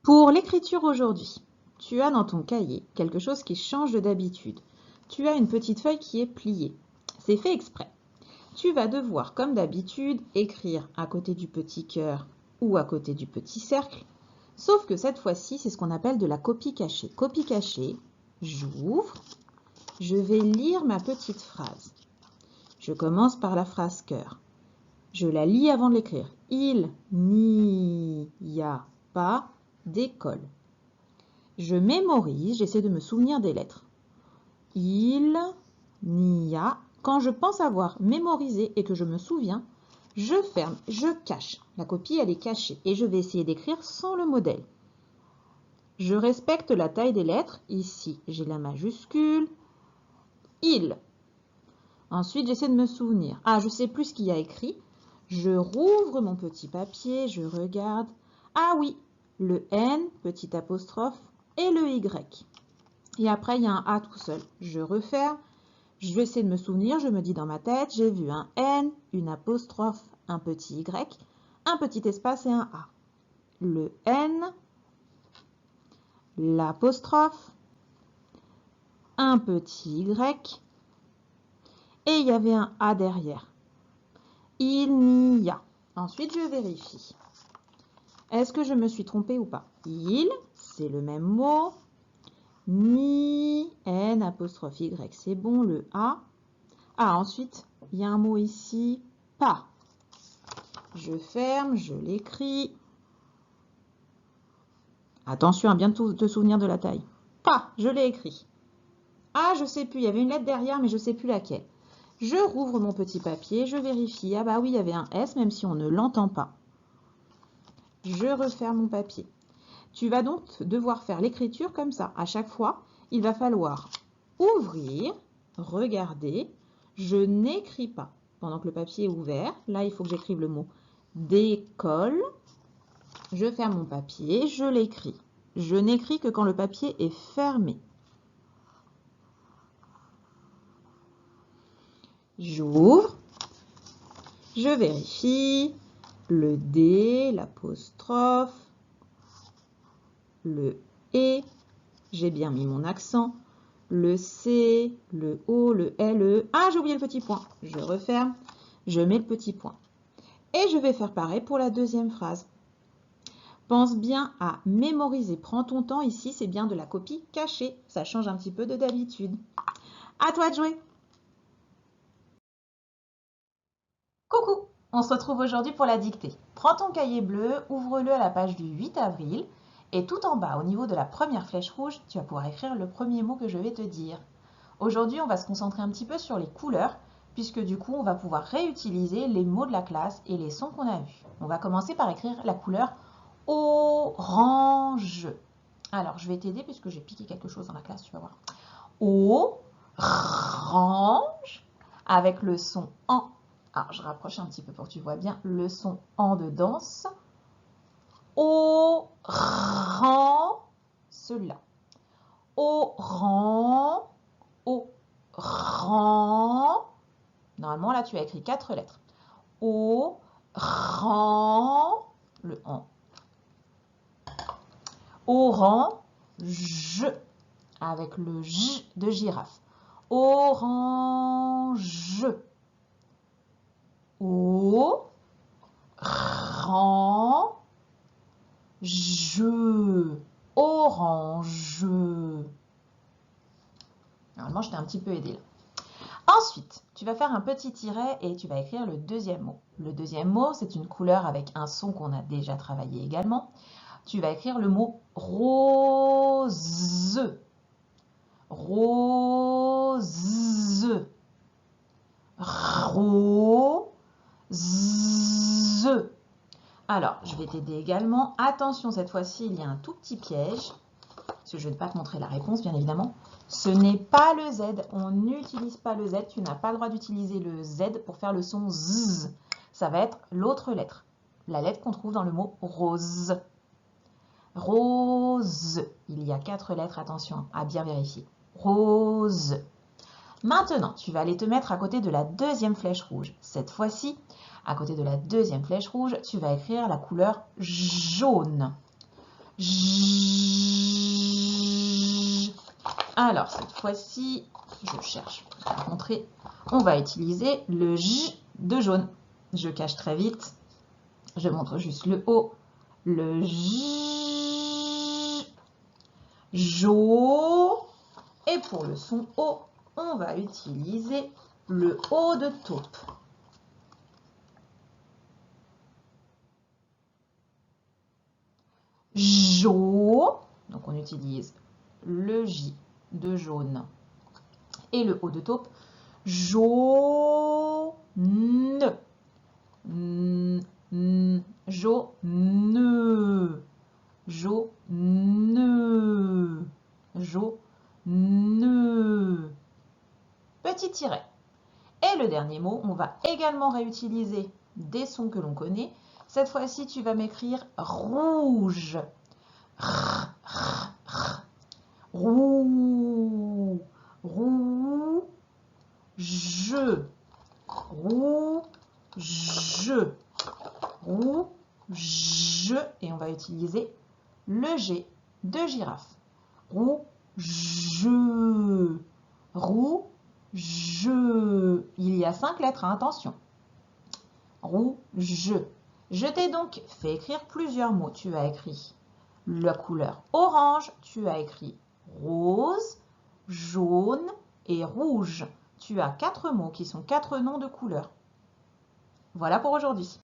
Pour l'écriture aujourd'hui, tu as dans ton cahier quelque chose qui change de d'habitude. Tu as une petite feuille qui est pliée. C'est fait exprès. Tu vas devoir, comme d'habitude, écrire à côté du petit cœur ou à côté du petit cercle. Sauf que cette fois-ci, c'est ce qu'on appelle de la copie cachée. Copie cachée, j'ouvre, je vais lire ma petite phrase. Je commence par la phrase cœur. Je la lis avant de l'écrire. Il n'y a pas d'école. Je mémorise, j'essaie de me souvenir des lettres. Il n'y a. Quand je pense avoir mémorisé et que je me souviens, je ferme, je cache. La copie, elle est cachée et je vais essayer d'écrire sans le modèle. Je respecte la taille des lettres. Ici, j'ai la majuscule. Il. Ensuite, j'essaie de me souvenir. Ah, je sais plus ce qu'il y a écrit. Je rouvre mon petit papier, je regarde. Ah oui, le N, petit apostrophe, et le Y. Et après, il y a un A tout seul. Je referme. Je vais essayer de me souvenir. Je me dis dans ma tête, j'ai vu un N, une apostrophe, un petit Y, un petit espace et un A. Le N, l'apostrophe, un petit Y, et il y avait un A derrière. Il n'y a. Ensuite, je vérifie. Est-ce que je me suis trompée ou pas? Il, c'est le même mot. Ni, N, apostrophe Y, c'est bon. Le A. Ah, ensuite, il y a un mot ici. Pas. Je ferme, je l'écris. Attention à bien te souvenir de la taille. Pas, je l'ai écrit. Ah, je sais plus, il y avait une lettre derrière, mais je ne sais plus laquelle. Je rouvre mon petit papier, je vérifie. Ah bah oui, il y avait un S, même si on ne l'entend pas. Je referme mon papier. Tu vas donc devoir faire l'écriture comme ça. À chaque fois, il va falloir ouvrir, regarder. Je n'écris pas pendant que le papier est ouvert. Là, il faut que j'écrive le mot d'école. Je ferme mon papier, je l'écris. Je n'écris que quand le papier est fermé. J'ouvre, je vérifie le D, l'apostrophe, le E, j'ai bien mis mon accent, le C, le O, le L, le... Ah, j'ai oublié le petit point. Je referme, je mets le petit point. Et je vais faire pareil pour la deuxième phrase. Pense bien à mémoriser. Prends ton temps ici, c'est bien de la copie cachée. Ça change un petit peu de d'habitude. À toi de jouer. Coucou, on se retrouve aujourd'hui pour la dictée. Prends ton cahier bleu, ouvre-le à la page du 8 avril et tout en bas, au niveau de la première flèche rouge, tu vas pouvoir écrire le premier mot que je vais te dire. Aujourd'hui, on va se concentrer un petit peu sur les couleurs puisque du coup, on va pouvoir réutiliser les mots de la classe et les sons qu'on a vus. On va commencer par écrire la couleur orange. Alors, je vais t'aider puisque j'ai piqué quelque chose dans la classe, tu vas voir. Orange avec le son en. Alors, je rapproche un petit peu pour que tu vois bien le son en de danse. Oran, celui-là. Oran, oran. Normalement, là, tu as écrit 4 lettres. Oran, le en. Orange, avec le j de girafe. Orange. Orange. Orange. Normalement, je t'ai un petit peu aidé là. Ensuite, tu vas faire un petit tiret et tu vas écrire le deuxième mot. Le deuxième mot, c'est une couleur avec un son qu'on a déjà travaillé également. Tu vas écrire le mot rose. Rose. Rose. Alors, je vais t'aider également. Attention, cette fois-ci, il y a un tout petit piège. Parce que je ne vais pas te montrer la réponse, bien évidemment. Ce n'est pas le Z. On n'utilise pas le Z. Tu n'as pas le droit d'utiliser le Z pour faire le son Z. Ça va être l'autre lettre. La lettre qu'on trouve dans le mot rose. Rose. Il y a 4 lettres, attention, à bien vérifier. Rose. Maintenant, tu vas aller te mettre à côté de la deuxième flèche rouge. Cette fois-ci, à côté de la deuxième flèche rouge, tu vas écrire la couleur jaune. J. Alors, cette fois-ci, je cherche pour vous montrer, on va utiliser le J de jaune. Je cache très vite. Je montre juste le O. Le J. Jo. Et pour le son O, on va utiliser le O de taupe. Jo. Donc on utilise le J de jaune et le O de taupe. Jaune. Jaune. Jaune. Jaune. Petit tiret. Et le dernier mot, on va également réutiliser des sons que l'on connaît. Cette fois-ci, tu vas m'écrire rouge. Roux. Rouge. Rouge. Rouge. Et on va utiliser le G de girafe. Rouge. Rouge. Il y a 5 lettres, hein, attention. Rouge. Je t'ai donc fait écrire plusieurs mots. Tu as écrit la couleur orange, tu as écrit rose, jaune et rouge. Tu as 4 mots qui sont 4 noms de couleurs. Voilà pour aujourd'hui.